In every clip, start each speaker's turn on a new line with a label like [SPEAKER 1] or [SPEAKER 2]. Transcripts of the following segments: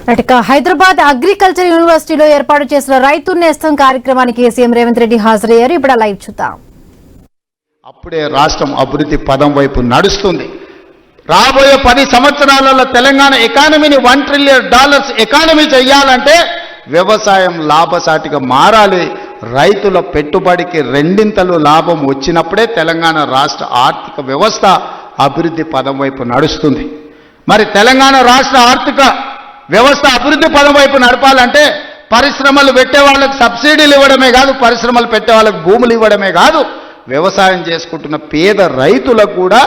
[SPEAKER 1] Hyderabad agriculture యూనివర్సిటీలో ఏర్పాటు చేసిన రైతు నేస్తం కార్యక్రమానికి సీఎం రేవంత్ రెడ్డి హాజరయ్యారు. ఇప్పుడు లైవ్ చూద్దాం.
[SPEAKER 2] అప్పుడే రాష్ట్రం అభివృద్ధి పదం వైపు నడుస్తుంది. రాబోయే 10 సంవత్సరాలలో తెలంగాణ ఎకానమీని $1 ట్రిలియన్ ఎకానమీ చేయాలంటే వ్యవసాయం లాభసాటిగా మారాలి. రైతుల పెట్టుబడికి రెండింతలు లాభం వచ్చినప్పుడే తెలంగాణ రాష్ట్ర ఆర్థిక వ్యవస్థ అభివృద్ధి పదం వైపు నడుస్తుంది. మరి తెలంగాణ రాష్ట్ర ఆర్థిక వ్యవస్థ అభివృద్ధి పదం వైపు నడపాలంటే పరిశ్రమలు పెట్టే వాళ్ళకి సబ్సిడీలు ఇవ్వడమే కాదు, పరిశ్రమలు పెట్టే వాళ్ళకి భూములు ఇవ్వడమే కాదు, వ్యవసాయం చేసుకుంటున్న పేద రైతులకు కూడా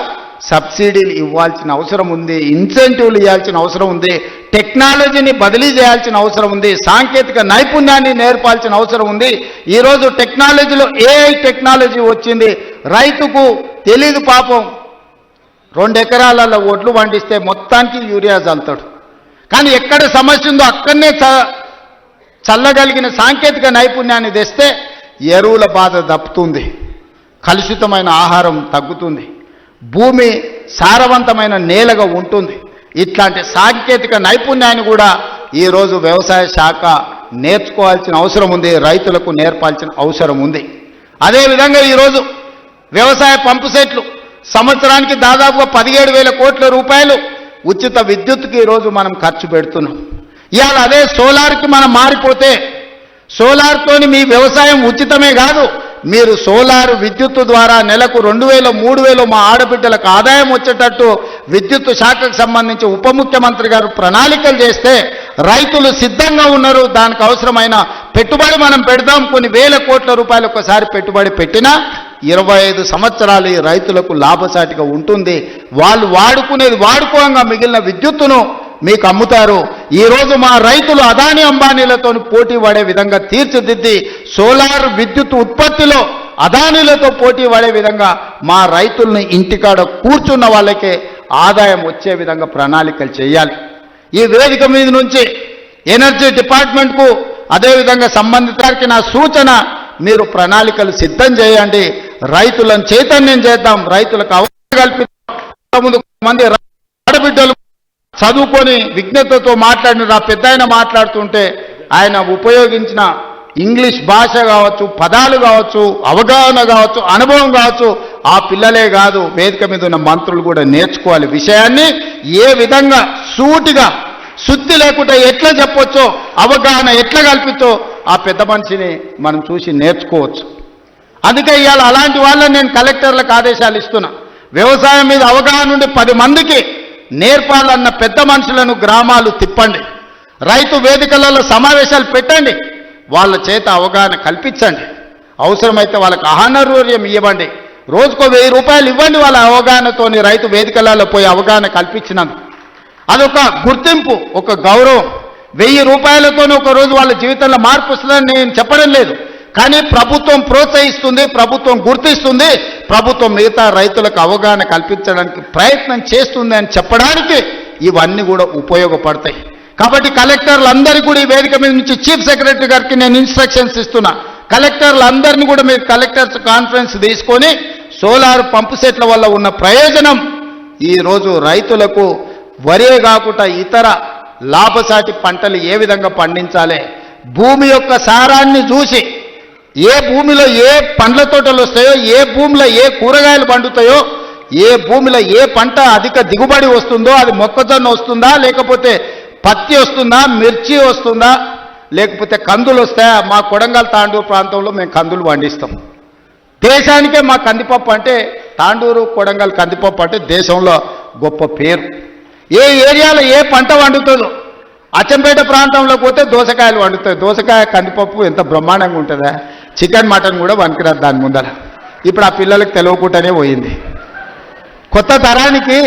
[SPEAKER 2] సబ్సిడీలు ఇవ్వాల్సిన అవసరం ఉంది, ఇన్సెంటివ్లు ఇవ్వాల్సిన అవసరం ఉంది, టెక్నాలజీని బదిలీ చేయాల్సిన అవసరం ఉంది, సాంకేతిక నైపుణ్యాన్ని నేర్పాల్సిన అవసరం ఉంది. ఈరోజు టెక్నాలజీలో ఏఐ టెక్నాలజీ వచ్చింది. రైతుకు తెలీదు పాపం, 2 ఎకరాలలో ఒడ్లు పండిస్తే మొత్తానికి యూరియా చల్లుతాడు. కానీ ఎక్కడ సమస్య ఉందో అక్కడనే చల్లగలిగిన సాంకేతిక నైపుణ్యాన్ని తెస్తే ఎరువుల బాధ తప్పుతుంది, కలుషితమైన ఆహారం తగ్గుతుంది, భూమి సారవంతమైన నేలగా ఉంటుంది. ఇట్లాంటి సాంకేతిక నైపుణ్యాన్ని కూడా ఈరోజు వ్యవసాయ శాఖ నేర్చుకోవాల్సిన అవసరం ఉంది, రైతులకు నేర్పాల్సిన అవసరం ఉంది. అదేవిధంగా ఈరోజు వ్యవసాయ పంపు సెట్లు సంవత్సరానికి దాదాపుగా 17,000 కోట్ల రూపాయలు ఉచిత విద్యుత్తుకి ఈరోజు మనం ఖర్చు పెడుతున్నాం. ఇవాళ అదే సోలార్కి మనం మారిపోతే సోలార్తోని మీ వ్యవసాయం ఉచితమే కాదు, మీరు సోలార్ విద్యుత్తు ద్వారా నెలకు 2,000 3,000 మా ఆడబిడ్డలకు ఆదాయం వచ్చేటట్టు విద్యుత్తు శాఖకు సంబంధించి ఉప ముఖ్యమంత్రి గారు ప్రణాళికలు చేస్తే రైతులు సిద్ధంగా ఉన్నారు. దానికి అవసరమైన పెట్టుబడి మనం పెడదాం. కొన్ని వేల కోట్ల రూపాయలు ఒకసారి పెట్టుబడి పెట్టినా 25 సంవత్సరాలు ఈ రైతులకు లాభసాటిగా ఉంటుంది. వాళ్ళు వాడుకునేది వాడుకోగా మిగిలిన విద్యుత్తును మీకు అమ్ముతారు. ఈరోజు మా రైతులు అదాని అంబానీలతో పోటీ పడే విధంగా తీర్చిదిద్ది సోలార్ విద్యుత్ ఉత్పత్తిలో అదానీలతో పోటీ పడే విధంగా మా రైతుల్ని ఇంటికాడ కూర్చున్న వాళ్ళకే ఆదాయం వచ్చే విధంగా ప్రణాళికలు చేయాలి. ఈ వేదిక మీద నుంచి ఎనర్జీ డిపార్ట్మెంట్కు అదేవిధంగా సంబంధితానికి నా సూచన, మీరు ప్రణాళికలు సిద్ధం చేయండి, రైతులను చైతన్యం చేద్దాం, రైతులకు అవగాహన కల్పిద్దాం. మంది ఆడబిడ్డలు చదువుకొని విజ్ఞతతో మాట్లాడిన ఆ పెద్ద ఆయన మాట్లాడుతుంటే ఆయన ఉపయోగించిన ఇంగ్లీష్ భాష కావచ్చు, పదాలు కావచ్చు, అవగాహన కావచ్చు, అనుభవం కావచ్చు, ఆ పిల్లలే కాదు వేదిక మీద ఉన్న మంత్రులు కూడా నేర్చుకోవాలి. విషయాన్ని ఏ విధంగా సూటిగా శుద్ధి లేకుండా ఎట్లా చెప్పొచ్చో, అవగాహన ఎట్లా కల్పించో ఆ పెద్ద మనిషిని మనం చూసి నేర్చుకోవచ్చు. అందుకే ఇవాళ అలాంటి వాళ్ళని నేను కలెక్టర్లకు ఆదేశాలు ఇస్తున్నా. వ్యవసాయం మీద అవగాహన ఉండి 10 మందికి నేర్పాలన్న పెద్ద మనుషులను గ్రామాలు తిప్పండి, రైతు వేదికలలో సమావేశాలు పెట్టండి, వాళ్ళ చేత అవగాహన కల్పించండి. అవసరమైతే వాళ్ళకి ఆహారవర్యం ఇవ్వండి, రోజుకో 1000 రూపాయలు ఇవ్వండి. వాళ్ళ అవగాహనతోని రైతు వేదికలలో పోయి అవగాహన కల్పించినందుకు అదొక గుర్తింపు, ఒక గౌరవం. 1000 రూపాయలతో ఒక రోజు వాళ్ళ జీవితంలో మార్పు వస్తుందని నేను చెప్పడం లేదు, కానీ ప్రభుత్వం ప్రోత్సహిస్తుంది, ప్రభుత్వం గుర్తిస్తుంది, ప్రభుత్వం మిగతా రైతులకు అవగాహన కల్పించడానికి ప్రయత్నం చేస్తుంది అని చెప్పడానికి ఇవన్నీ కూడా ఉపయోగపడతాయి. కాబట్టి కలెక్టర్లందరికీ కూడా ఈ వేదిక మీద నుంచి చీఫ్ సెక్రటరీ గారికి నేను ఇన్స్ట్రక్షన్స్ ఇస్తున్నా. కలెక్టర్లందరినీ కూడా మీరు కలెక్టర్స్ కాన్ఫరెన్స్ తీసుకొని సోలార్ పంపు సెట్ల వల్ల ఉన్న ప్రయోజనం ఈరోజు రైతులకు వరే కాకుండా ఇతర లాభసాటి పంటలు ఏ విధంగా పండించాలి, భూమి యొక్క సారాన్ని చూసి ఏ భూమిలో ఏ పండ్ల తోటలు వస్తాయో, ఏ భూమిలో ఏ కూరగాయలు పండుతాయో, ఏ భూమిలో ఏ పంట అధిక దిగుబడి వస్తుందో, అది మొక్కజొన్న వస్తుందా, లేకపోతే పత్తి వస్తుందా, మిర్చి వస్తుందా, లేకపోతే కందులు వస్తాయా. మా కొడంగల్ తాండూరు ప్రాంతంలో మేము కందులు పండిస్తాం. దేశానికే మా కందిపప్పు అంటే, తాండూరు కొడంగల్ కందిపప్పు అంటే దేశంలో గొప్ప పేరు. ఏ ఏరియాలో ఏ పంట వండుతుందో, అచ్చంపేట ప్రాంతంలో పోతే దోసకాయలు వండుతాయి. దోసకాయ కందిపప్పు ఎంత బ్రహ్మాండంగా ఉంటుందా, చికెన్ మటన్ కూడా వనికిరాదు దాని ముందర. ఇప్పుడు ఆ పిల్లలకు తెలియకుండానే పోయింది. కొత్త తరానికి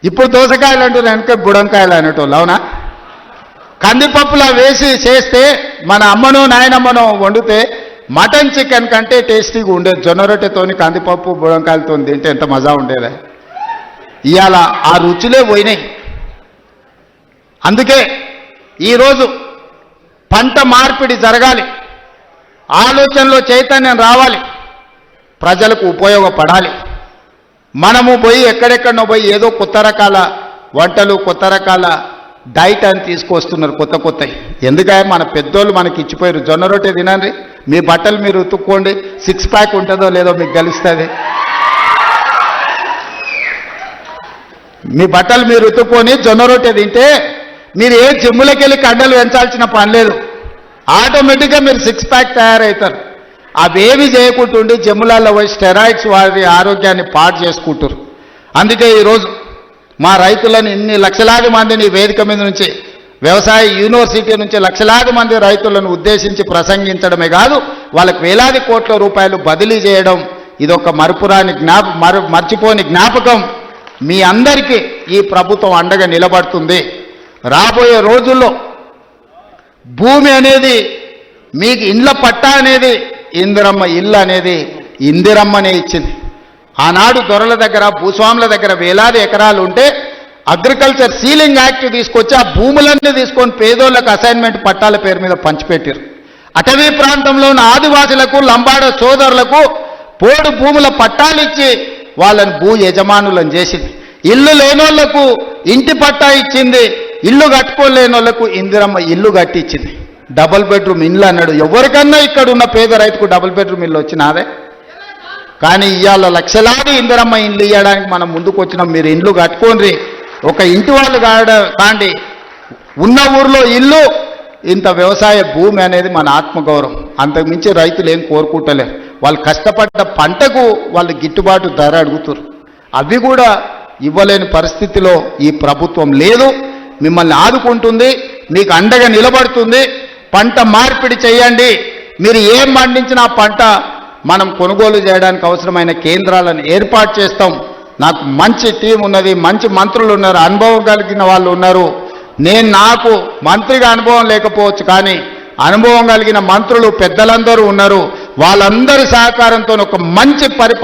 [SPEAKER 2] ఇప్పుడు దోసకాయలు అంటారు, వెనక బుడంకాయలు అనేటోళ్ళు. అవునా? కందిపప్పులా వేసి చేస్తే మన అమ్మనో నాయనమ్మనో వండితే మటన్ చికెన్ కంటే టేస్టీగా ఉండేది. జొన్న రొట్టెతోని కందిపప్పు బుడంకాయలతో తింటే ఎంత మజా ఉండేదా. ఇవాళ ఆ రుచులే పోయినాయి. అందుకే ఈరోజు పంట మార్పిడి జరగాలి, ఆలోచనలో చైతన్యం రావాలి, ప్రజలకు ఉపయోగపడాలి. మనము పోయి ఎక్కడెక్కడనో పోయి ఏదో కొత్త రకాల వంటలు, కొత్త రకాల డైట్ అని తీసుకొస్తున్నారు కొత్త కొత్తవి. ఎందుకంటే మన పెద్దోళ్ళు మనకి ఇచ్చిపోయారు, జొన్న రొట్టె తినండి, మీ బట్టలు మీరు ఉతుక్కోండి, 6 ప్యాక్ ఉంటుందో లేదో మీకు తెలుస్తుంది. మీ బట్టలు మీరు ఉతుక్కొని జొన్న రొట్టె తింటే మీరు ఏ జిమ్ములకి వెళ్ళి కండలు పెంచాల్సిన పని లేదు, ఆటోమేటిక్గా మీరు 6 ప్యాక్ తయారవుతారు. అవేవి చేయకుంటుండి జిమ్ములలో పోయి స్టెరాయిడ్స్ వారి ఆరోగ్యాన్ని పాడు చేసుకుంటారు. అందుకే ఈరోజు మా రైతులను ఇన్ని లక్షలాది మందిని వేదిక మీద నుంచి, వ్యవసాయ యూనివర్సిటీ నుంచి లక్షలాది మంది రైతులను ఉద్దేశించి ప్రసంగించడమే కాదు, వాళ్ళకు వేలాది కోట్ల రూపాయలు బదిలీ చేయడం, ఇదొక మర్చిపోని జ్ఞాపకం. మీ అందరికీ ఈ ప్రభుత్వం అండగా నిలబడుతుంది. రాబోయే రోజుల్లో భూమి అనేది మీకు ఇండ్ల పట్టా అనేది ఇందిరమ్మ ఇల్లు అనేది ఇందిరమ్మనే ఇచ్చింది. ఆనాడు దొరల దగ్గర భూస్వాముల దగ్గర వేలాది ఎకరాలు ఉంటే అగ్రికల్చర్ సీలింగ్ యాక్ట్ తీసుకొచ్చి ఆ భూములన్నీ తీసుకొని పేదోళ్లకు అసైన్మెంట్ పట్టాల పేరు మీద పంచిపెట్టారు. అటవీ ప్రాంతంలో ఉన్న ఆదివాసులకు లంబాడ సోదరులకు పోడు భూముల పట్టాలు ఇచ్చి వాళ్ళని భూ యజమానులను చేసింది. ఇల్లు లేనోళ్లకు ఇంటి పట్టా ఇచ్చింది, ఇల్లు కట్టుకోలేని వాళ్ళకు ఇందిరమ్మ ఇల్లు కట్టించింది. డబుల్ బెడ్రూమ్ ఇల్లు అన్నాడు. ఎవరికన్నా ఇక్కడ ఉన్న పేద రైతుకు డబుల్ బెడ్రూమ్ ఇల్లు వచ్చినాదే. కానీ ఇవాళ లక్షలాది ఇందిరమ్మ ఇండ్లు ఇవ్వడానికి మనం ముందుకు వచ్చినాం. మీరు ఇండ్లు కట్టుకోండి, ఒక ఇంటి వాళ్ళు కాండి, ఉన్న ఊర్లో ఇల్లు, ఇంత వ్యవసాయ భూమి అనేది మన ఆత్మగౌరవం. అంతకుమించి రైతులు ఏం కోరుకుంటలేరు. వాళ్ళు కష్టపడ్డ పంటకు వాళ్ళు గిట్టుబాటు ధర అడుగుతారు. అవి కూడా ఇవ్వలేని పరిస్థితిలో ఈ ప్రభుత్వం లేదు. మిమ్మల్ని ఆదుకుంటుంది, మీకు అండగా నిలబడుతుంది. పంట మార్పిడి చేయండి. మీరు ఏం పండించినా పంట మనం కొనుగోలు చేయడానికి అవసరమైన కేంద్రాలను ఏర్పాటు చేస్తాం. నాకు మంచి టీం ఉన్నది, మంచి మంత్రులు ఉన్నారు, అనుభవం కలిగిన వాళ్ళు ఉన్నారు. నాకు మంత్రిగా అనుభవం లేకపోవచ్చు, కానీ అనుభవం కలిగిన మంత్రులు పెద్దలందరూ ఉన్నారు. వాళ్ళందరి సహకారంతో ఒక మంచి